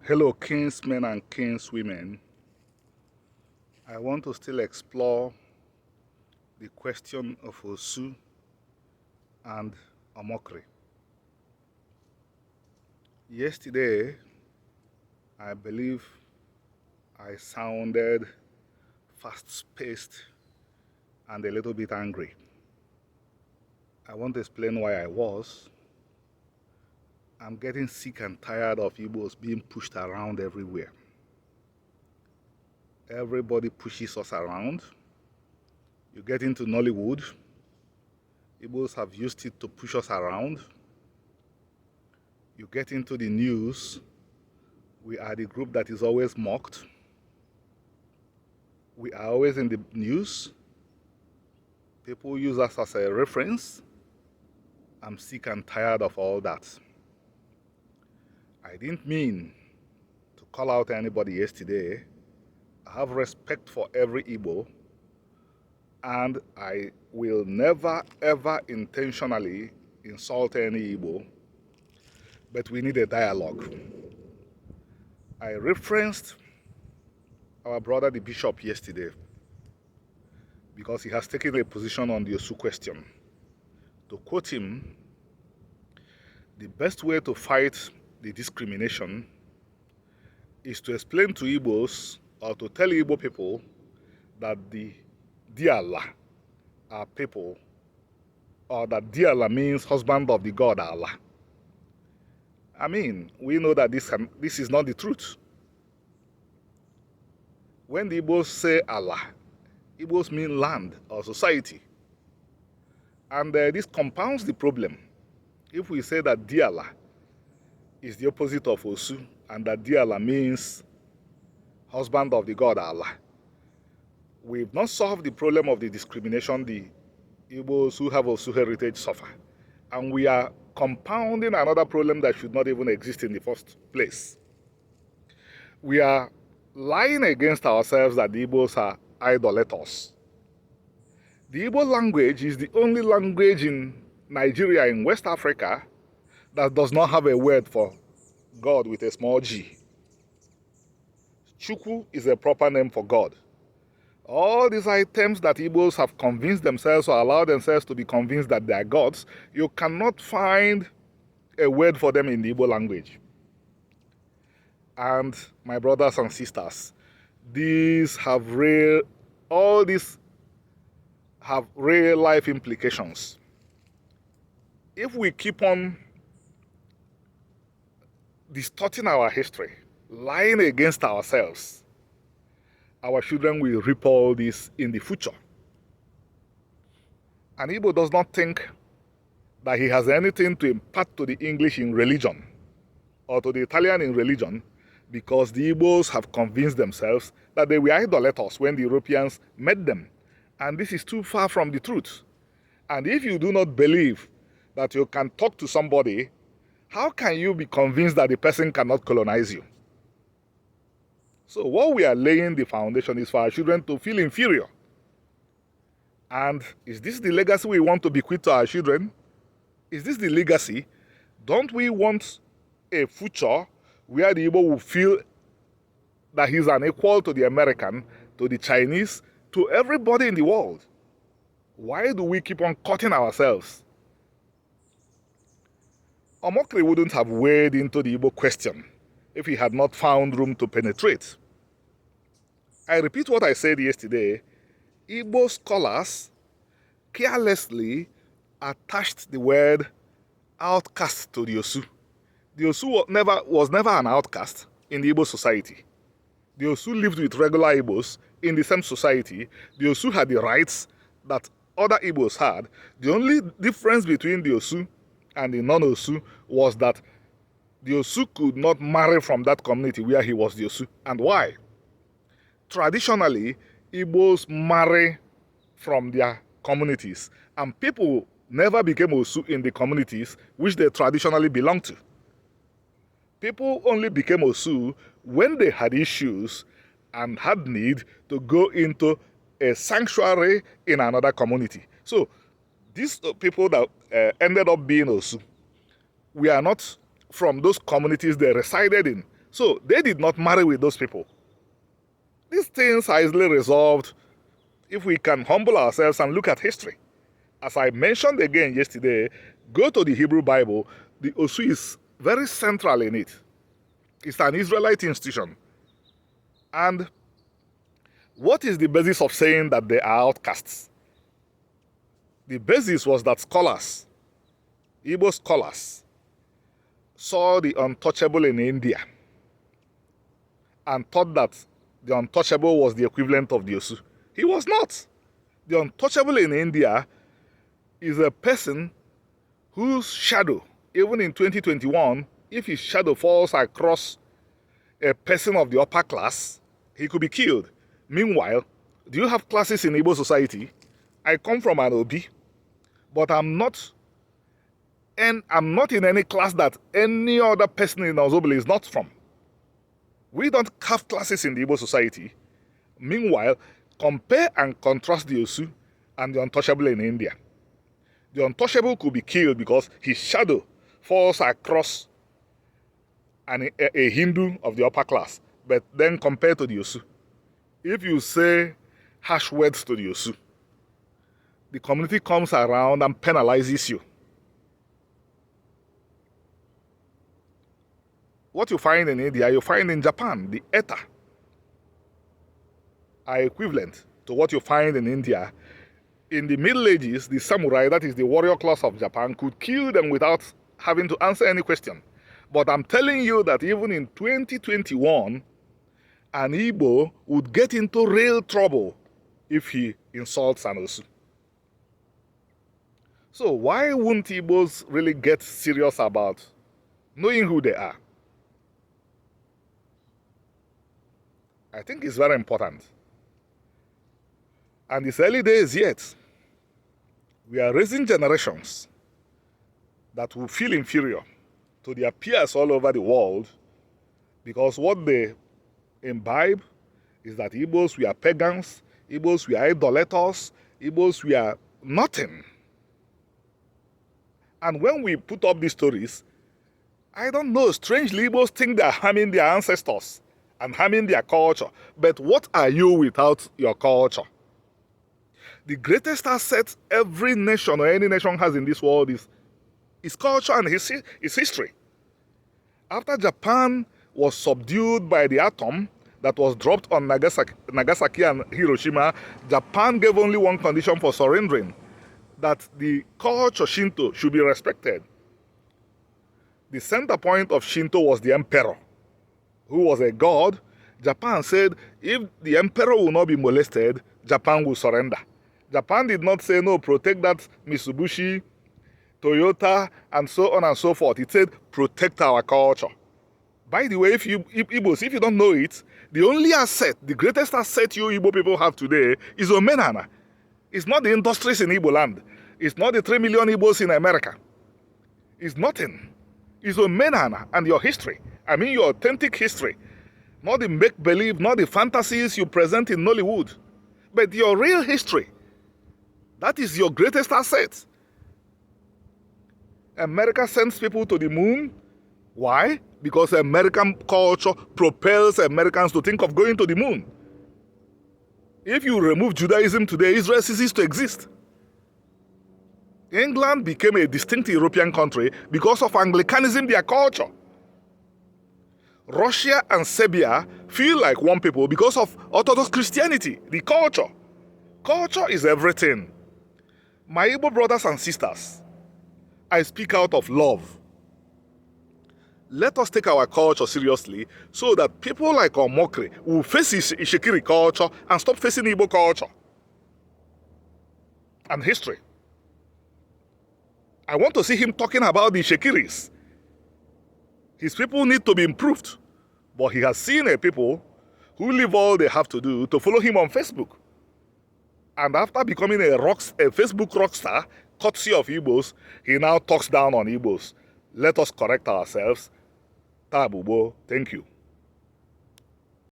Hello, kinsmen and kinswomen. I want to still explore the question of Osu and Omokri. Yesterday, I believe I sounded fast-paced and a little bit angry. I want to explain why I was. I'm getting sick and tired of Igbos being pushed around everywhere. Everybody pushes us around. You get into Nollywood, Igbos have used it to push us around. You get into the news, we are the group that is always mocked. We are always in the news. People use us as a reference. I'm sick and tired of all that. I didn't mean to call out anybody yesterday. I have respect for every Igbo, and I will never ever intentionally insult any Igbo, but we need a dialogue. I referenced our brother the bishop yesterday because he has taken a position on the Osu question. To quote him, the best way to fight the discrimination is to explain to Igbos or to tell Igbo people that the Diala are people, or that Diala means husband of the god Allah. I mean, we know that this is not the truth. When the Igbos say Allah, Igbos mean land or society. And this compounds the problem. If we say that Diala is the opposite of Osu, and that Diala means husband of the god Allah, we've not solved the problem of the discrimination the Igbos who have Osu heritage suffer. And we are compounding another problem that should not even exist in the first place. We are lying against ourselves that the Igbos are idolaters. The Igbo language is the only language in Nigeria, in West Africa, that does not have a word for God with a small g. Chukwu is a proper name for God. All these items that Igbos have convinced themselves or allowed themselves to be convinced that they are gods, you cannot find a word for them in the Igbo language. And my brothers and sisters, all these have real life implications. If we keep on distorting our history, lying against ourselves, our children will reap all this in the future. And Igbo does not think that he has anything to impart to the English in religion or to the Italian in religion, because the Igbos have convinced themselves that they were idolaters when the Europeans met them. And this is too far from the truth. And if you do not believe that you can talk to somebody, how can you be convinced that the person cannot colonize you? So what we are laying the foundation is for our children to feel inferior. And is this the legacy we want to bequeath to our children? Is this the legacy? Don't we want a future where the Igbo will feel that he's an equal to the American, to the Chinese, to everybody in the world? Why do we keep on cutting ourselves? Omokri wouldn't have waded into the Igbo question if he had not found room to penetrate. I repeat what I said yesterday. Igbo scholars carelessly attached the word outcast to the Osu. The Osu was never an outcast in the Igbo society. The Osu lived with regular Igbos in the same society. The Osu had the rights that other Igbos had. The only difference between the Osu and the non-Osu was that the Osu could not marry from that community where he was the Osu. And why? Traditionally, Igbos marry from their communities, and people never became Osu in the communities which they traditionally belonged to. People only became Osu when they had issues and had need to go into a sanctuary in another community. So these people that ended up being Osu, we are not from those communities they resided in. So they did not marry with those people. These things are easily resolved if we can humble ourselves and look at history. As I mentioned again yesterday, go to the Hebrew Bible. The Osu is very central in it. It's an Israelite institution. And what is the basis of saying that they are outcasts? The basis was that scholars, Igbo scholars, saw the untouchable in India and thought that the untouchable was the equivalent of the Osu. He was not. The untouchable in India is a person whose shadow, even in 2021, if his shadow falls across a person of the upper class, he could be killed. Meanwhile, do you have classes in Igbo society? I come from an Obi, but I'm not in any class that any other person in Ozobele is not from. We don't have classes in the Igbo society. Meanwhile, compare and contrast the Osu and the untouchable in India. The untouchable could be killed because his shadow falls across a Hindu of the upper class. But then compared to the Osu, if you say harsh words to the Osu, the community comes around and penalizes you. What you find in India, you find in Japan. The ETA are equivalent to what you find in India. In the Middle Ages, the samurai, that is the warrior class of Japan, could kill them without having to answer any question. But I'm telling you that even in 2021, an Igbo would get into real trouble if he insults an Osu. So why wouldn't Igbos really get serious about knowing who they are? I think it's very important. And it's early days yet. We are raising generations that will feel inferior to their peers all over the world because what they imbibe is that Igbos, we are pagans, Igbos, we are idolaters, Igbos, we are nothing. And when we put up these stories, I don't know, strangely, Igbos think they are harming their ancestors and harming their culture. But what are you without your culture? The greatest asset every nation or any nation has in this world is culture and its history. After Japan was subdued by the atom that was dropped on Nagasaki and Hiroshima, Japan gave only one condition for surrendering, that the culture Shinto should be respected. The center point of Shinto was the emperor, who was a god. Japan said, if the emperor will not be molested, Japan will surrender. Japan did not say, no, protect that Mitsubishi, Toyota, and so on and so forth. It said, protect our culture. By the way, if you don't know it, the only asset, the greatest asset you Igbo people have today is Omenana. It's not the industries in Igbo land. It's not the 3 million Igbos in America. It's nothing. It's Omenana and your history. I mean your authentic history. Not the make-believe, not the fantasies you present in Nollywood. But your real history. That is your greatest asset. America sends people to the moon. Why? Because American culture propels Americans to think of going to the moon. If you remove Judaism today, Israel ceases to exist. England became a distinct European country because of Anglicanism, their culture. Russia and Serbia feel like one people because of Orthodox Christianity, the culture. Culture is everything. My Igbo brothers and sisters, I speak out of love. Let us take our culture seriously so that people like Omokri will face Ishekiri culture and stop facing Igbo culture and history. I want to see him talking about the Ishekiris. His people need to be improved. But he has seen a people who leave all they have to do to follow him on Facebook. And after becoming a Facebook rock star, courtesy of Igbos, he now talks down on Igbos. Let us correct ourselves. Tabubo, thank you.